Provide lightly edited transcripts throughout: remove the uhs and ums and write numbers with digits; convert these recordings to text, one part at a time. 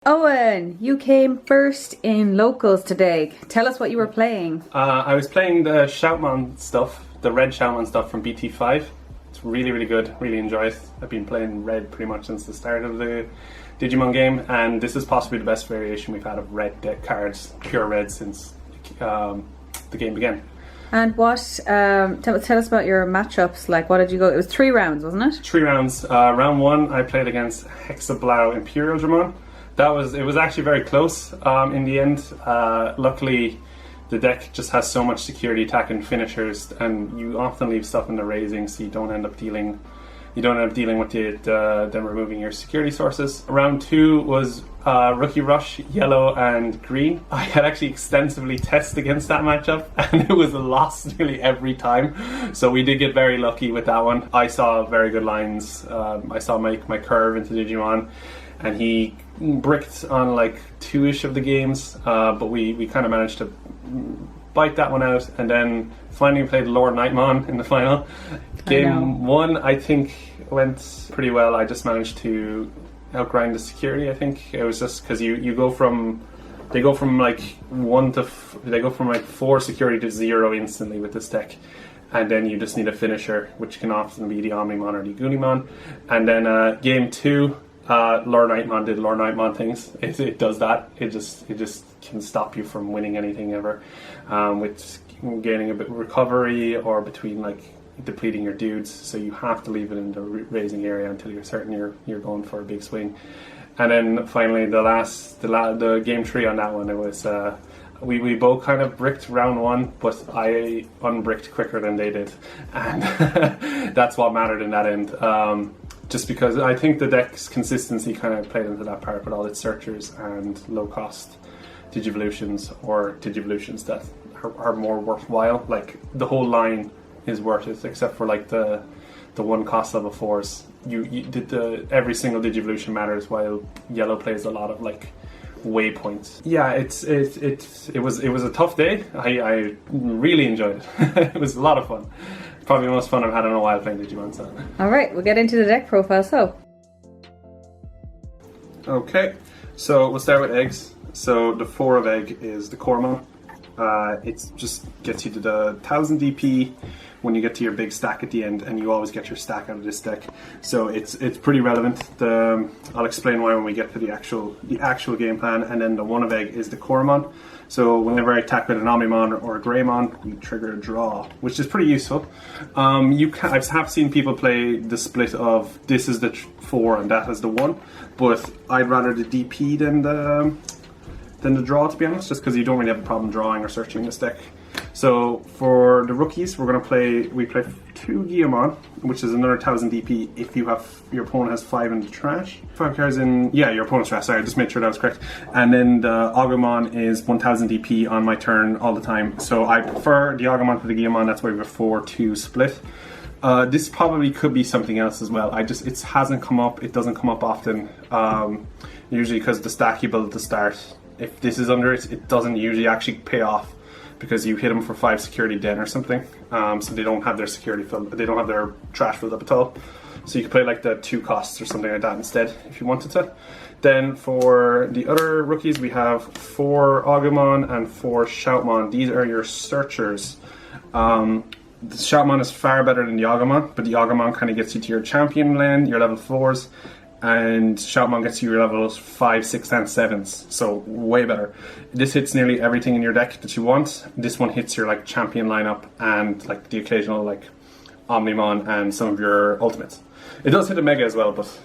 Eoghan, you came first in locals today. Tell us what you were playing. I was playing the Shoutmon stuff, the red Shoutmon stuff from BT5. It's really, really good. Really enjoy it. I've been playing red pretty much since the start of the Digimon game, and this is possibly the best variation we've had of red deck cards, pure red, since the game began. And what? Tell us about your matchups. Like, what did you go? It was 3 rounds, wasn't it? 3 rounds. Round 1, I played against Hexablau Imperial Dramon. It was actually very close in the end. Luckily, the deck just has so much security attack and finishers, and you often leave stuff in the raising, so you don't end up dealing with them removing your security sources. Round 2 was Rookie Rush, yellow and green. I had actually extensively tested against that matchup, and it was a loss nearly every time. So we did get very lucky with that one. I saw very good lines. I saw my curve into Digimon, and he bricked on like 2-ish of the games, but we kind of managed to bite that one out, and then finally played Lord Nightmon in the final. Game 1, I think, went pretty well. I just managed to outgrind the security. I think it was just because they go from like 4 security to 0 instantly with this deck, and then you just need a finisher, which can often be the Omnimon or the Untitled. And then game 2, Lord Nightmon did Lord Nightmon things. It does that. It just can stop you from winning anything ever, with gaining a bit of recovery or between like depleting your dudes. So you have to leave it in the raising area until you're certain you're going for a big swing. And then finally the game 3 on that one, it was we both kind of bricked round 1, but I unbricked quicker than they did, and that's what mattered in that end. Just because I think the deck's consistency kind of played into that part with all its searchers and low-cost Digivolutions, or Digivolutions that are more worthwhile. Like, the whole line is worth it, except for like the one cost level 4s. You did every single Digivolution matters, while yellow plays a lot of like waypoints. Yeah, it was a tough day. I really enjoyed it. It was a lot of fun. Probably the most fun I've had in a while playing Digimon. So. Alright, we'll get into the deck profile. Okay, so we'll start with eggs. So the 4 of egg is the Coromon. It just gets you to the 1000 DP when you get to your big stack at the end, and you always get your stack out of this deck. So it's pretty relevant. I'll explain why when we get to the actual game plan. And then the 1 of egg is the Coromon. So whenever I attack with an Omnimon or a Greymon, we trigger a draw, which is pretty useful. I have seen people play the split of this is the 4 and that is the 1, but I'd rather the DP than the draw, to be honest, just because you don't really have a problem drawing or searching this deck. So for the rookies, we play 2 Guillemon, which is another 1000 DP if your opponent has 5 in the trash. 5 cards in, yeah, your opponent's trash, sorry, I just made sure that was correct. And then the Omnimon is 1000 DP on my turn all the time. So I prefer the Omnimon to the Guillemon. That's why we have a 4-2 split. This probably could be something else as well. It hasn't come up, it doesn't come up often, usually because the stack you build at the start, if this is under it, it doesn't usually actually pay off, because you hit them for 5 security den or something, so they don't have their security filled, they don't have their trash filled up at all. So you can play like the 2 costs or something like that instead if you wanted to. Then for the other rookies, we have 4 Omnimon and 4 Shoutmon. These are your searchers. The Shoutmon is far better than the Omnimon, but the Omnimon kind of gets you to your champion lane, your level 4s, and Shoutmon gets you your levels 5, 6, and 7s, so way better. This hits nearly everything in your deck that you want. This one hits your like champion lineup and like the occasional like Omnimon and some of your ultimates. It does hit a Mega as well, but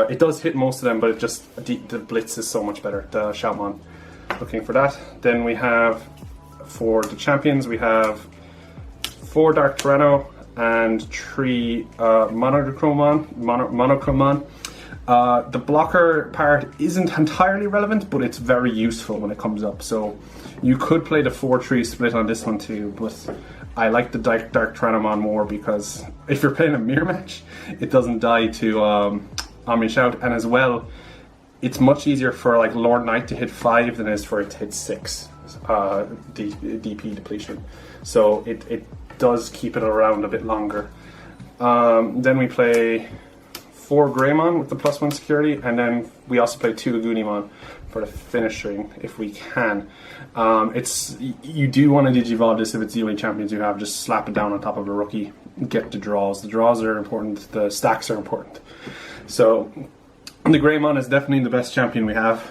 it does hit most of them, but it just the Blitz is so much better, the Shoutmon. Looking for that. Then we have, for the champions, we have 4 Dark Tyranno and 3 Monochromon. The blocker part isn't entirely relevant, but it's very useful when it comes up. So you could play the 4-3 split on this one too, but I like the Dark Tyrannomon more, because if you're playing a mirror match, it doesn't die to Omni Shout, and as well, it's much easier for like Lord Knight to hit 5 than it is for it to hit 6 DP depletion. So it does keep it around a bit longer. Then we play 4 Greymon with the +1 security, and then we also play 2 Untitled for the finishing if we can. You do want to digivolve this if it's the only champions you have. Just slap it down on top of a rookie, get the draws. The draws are important, the stacks are important. So the Greymon is definitely the best champion we have,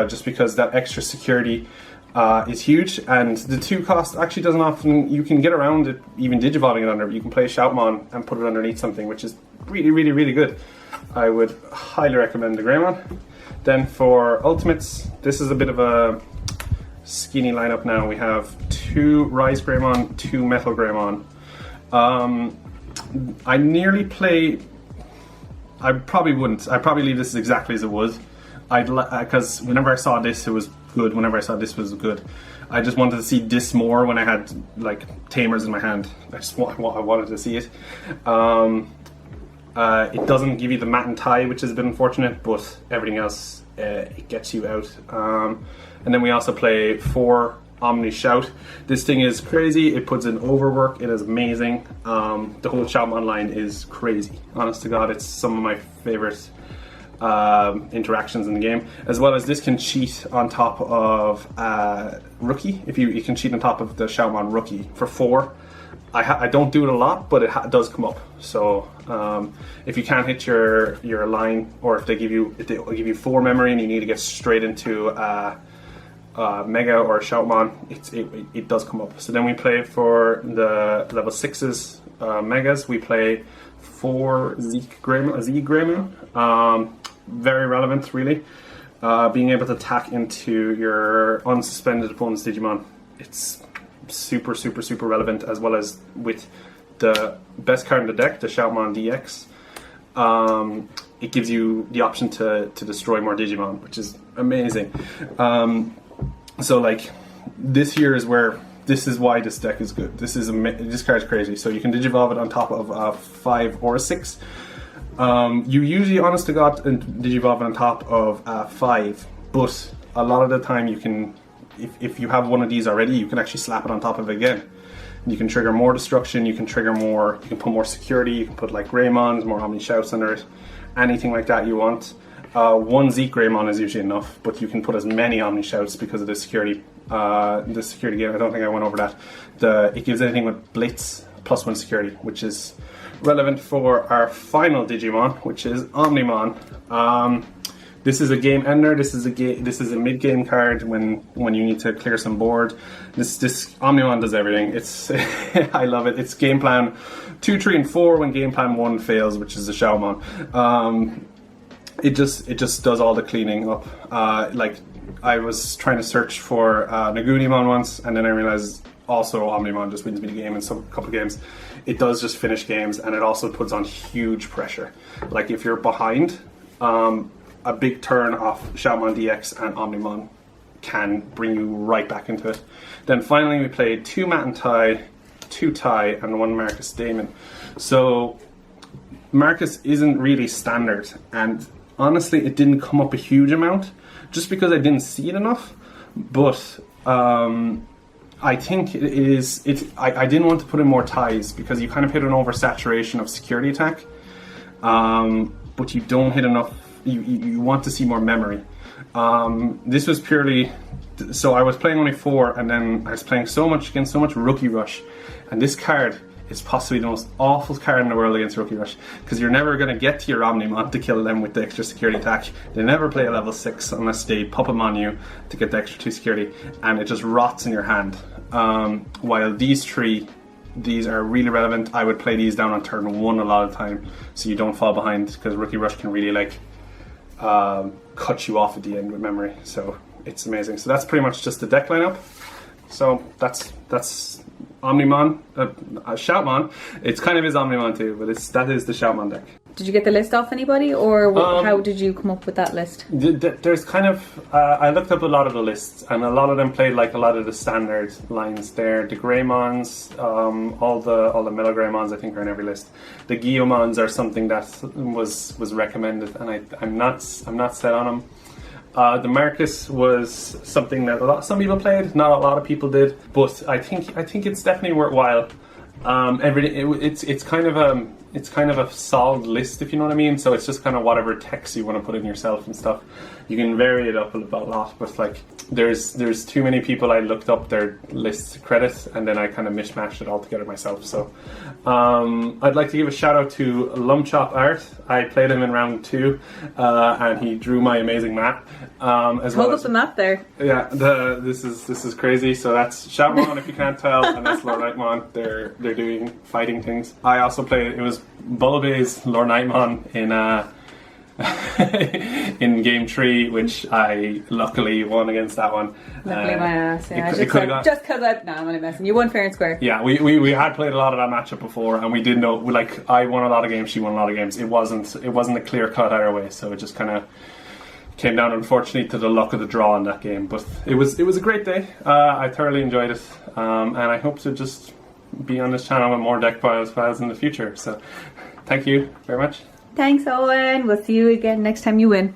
just because that extra security is huge, and the 2 cost actually doesn't often, you can get around it even digivolving it under. You can play Shoutmon and put it underneath something, which is really, really, really good. I would highly recommend the Greymon. Then for ultimates, this is a bit of a skinny lineup now. We have 2 Rise Greymon, 2 Metal Greymon. I nearly play, I probably wouldn't. I'd probably leave this exactly as it was. Because whenever I saw this, it was good. Whenever I saw this, was good. I just wanted to see this more when I had like Tamers in my hand. I wanted to see it. It doesn't give you the mat and tie, which is a bit unfortunate, but everything else it gets you out. And then we also play 4 Omni Shout. This thing is crazy. It puts in overwork. It is amazing. The whole Shoutmon line is crazy. Honest to God, it's some of my favorite interactions in the game. As well as this can cheat on top of rookie. If you can cheat on top of the Shoutmon rookie for 4. I don't do it a lot, but it does come up. So if you can't hit your line, or if they'll give you 4 memory and you need to get straight into Mega or Shoutmon, it does come up. So then we play for the level 6s Megas. We play 4 Zeke Greymon. Very relevant, really. Being able to tack into your unsuspended opponent's Digimon. It's super, super, super relevant, as well as with the best card in the deck, the Shoutmon DX. It gives you the option to destroy more Digimon, which is amazing. So like, this here is where, this is why this deck is good. This card is crazy. So you can digivolve it on top of a 5 or a 6. You usually, honest to God, digivolve it on top of 5, but a lot of the time you can, if you have one of these already, you can actually slap it on top of it again. You can trigger more destruction, you can trigger more, you can put more security, you can put like Greymons, more Omni Shouts under it, anything like that you want. 1 Zeke Greymon is usually enough, but you can put as many Omni Shouts because of the security. The security game, I don't think I went over that. It gives anything with Blitz +1 security, which is relevant for our final Digimon, which is Omnimon. This is a game ender. This is a mid-game card when you need to clear some board. This Omnimon does everything. It's I love it. It's game plan 2, 3, and 4 when game plan 1 fails, which is the Shoutmon. It just does all the cleaning up. Like, I was trying to search for Untitled once, and then I realized also Omnimon just wins me the game in some couple of games. It does just finish games, and it also puts on huge pressure. Like, if you're behind, a big turn off Shoutmon DX and Omnimon can bring you right back into it. Then finally we played 2 Mat and Tie, 2 Tie, and 1 Marcus Damon. So Marcus isn't really standard, and honestly it didn't come up a huge amount just because I didn't see it enough. But I think I didn't want to put in more ties because you kind of hit an oversaturation of security attack, but you don't hit enough. You want to see more memory. This was purely, so I was playing only 4, and then I was playing so much Rookie Rush, and this card is possibly the most awful card in the world against Rookie Rush, because you're never going to get to your Omnimon to kill them with the extra security attack. They never play a level 6 unless they pop them on you to get the extra 2 security, and it just rots in your hand. While these 3, these are really relevant. I would play these down on turn 1 a lot of the time, so you don't fall behind, because Rookie Rush can really like cut you off at the end with memory. So it's amazing. So that's pretty much just the deck lineup. So that's Omnimon, Shoutmon. It's kind of his Omnimon too, but that is the Shoutmon deck. Did you get the list off anybody, or how did you come up with that list? There's kind of I looked up a lot of the lists, and a lot of them played like a lot of the standard lines there. The Greymons, all the Metal Greymons, I think, are in every list. The Guillaumons are something that was recommended, and I'm not set on them. The Marcus was something that some people played, not a lot of people did, but I think it's definitely worthwhile. It's kind of it's kind of a solid list, if you know what I mean. So it's just kind of whatever text you want to put in yourself and stuff. You can vary it up a lot, but like there's too many people I looked up their lists to credit, and then I kind of mishmashed it all together myself. So I'd like to give a shout out to Lumchop Art. I played him in round 2, and he drew my amazing map. As Hold well up the map there. Yeah, this is crazy. So that's Shoutmon, if you can't tell, and that's Lord Nightmon. They're doing fighting things. I also played. It was Bulba's Lord Nightmon in game 3, which I luckily won against that one. Luckily my ass. Yeah, just because I'm only messing. You won fair and square. Yeah, we had played a lot of that matchup before, and we did know, like, I won a lot of games, she won a lot of games. It wasn't a clear cut either way, so it just kind of came down, unfortunately, to the luck of the draw in that game. But it was a great day. I thoroughly enjoyed it, and I hope to just be on this channel with more deck files in the future. So thank you very much. Thanks, Owen. We'll see you again next time you win.